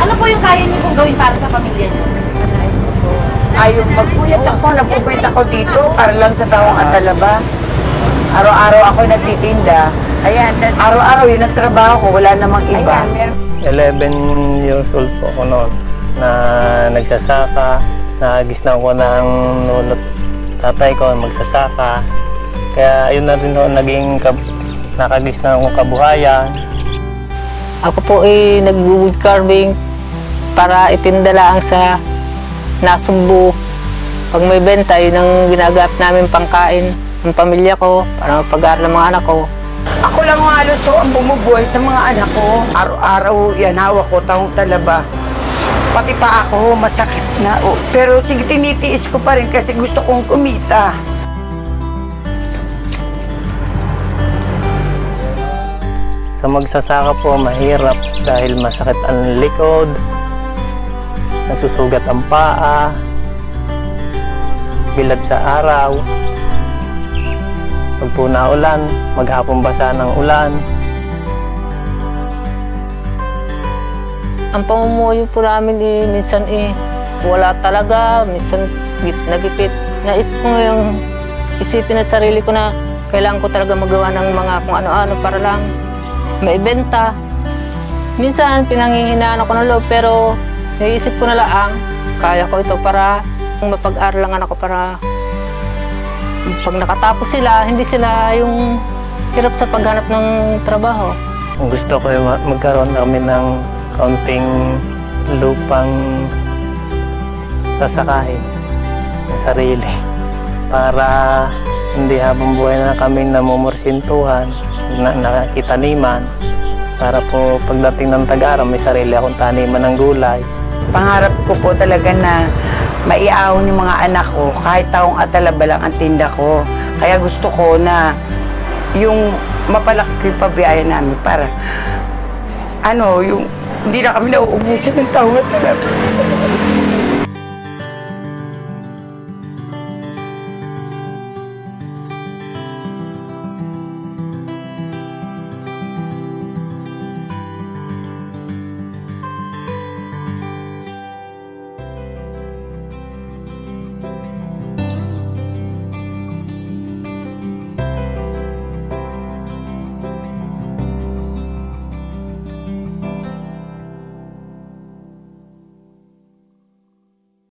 Ano po yung kaya niyo pong gawin para sa pamilya niyo? Ayun, magpuyat ako, nagpupuyat ako dito para lang sa taong Atalaba. Araw-araw ako nagtitinda. Ayan, araw-araw yun ang trabaho ko, wala namang iba. 11 years old po ako noon na nagsasaka. Nagisnan ko ng lolo't tatay ko magsasaka. Kaya yun na rin ho, naging nakagisnan akong kabuhayan. Ako po ay nag-wood carving para itinda lang sa Nasugbu. Pag may benta, yun ang ginagamit namin pangkain ng pamilya ko, para mapag-aaral ng mga anak ko. Ako lang halos ang bumubuhay sa mga anak ko. Araw-araw yan, hawak ko taong Talaba. Pati pa ako, masakit na. Pero sige, tinitiis ko pa rin kasi gusto kong kumita. Sa magsasaka po, mahirap dahil masakit ang likod, nagsusugat ang paa, bilad sa araw. Pag po naulan, maghapong basa ng ulan. Ang pamumuhay po namin minsan wala talaga, minsan nagipit. Naisip ko yung isipin na sarili ko na kailangan ko talaga magawa ng mga kung ano-ano para lang maibenta. Minsan pinanghihinaan ako ng loob pero naisip ko na lang, kaya ko ito para mapag-aral lang anak ko para pag nakatapos sila, hindi sila yung hirap sa paghanap ng trabaho. Gusto ko magkaroon kami ng kaunting lupang sasakahin sa sarili para hindi habang buhay na kami namumursintuhan, nakakitaniman, para po pagdating ng tag-aram may sarili akong taniman ng gulay. Pangarap ko po talaga na maiahon yung mga anak ko, kahit taong Atalaba lang ang tinda ko. Kaya gusto ko na yung mapalaki yung pabiyayan namin para yung hindi na kami nauubusan ng taong Atalaba.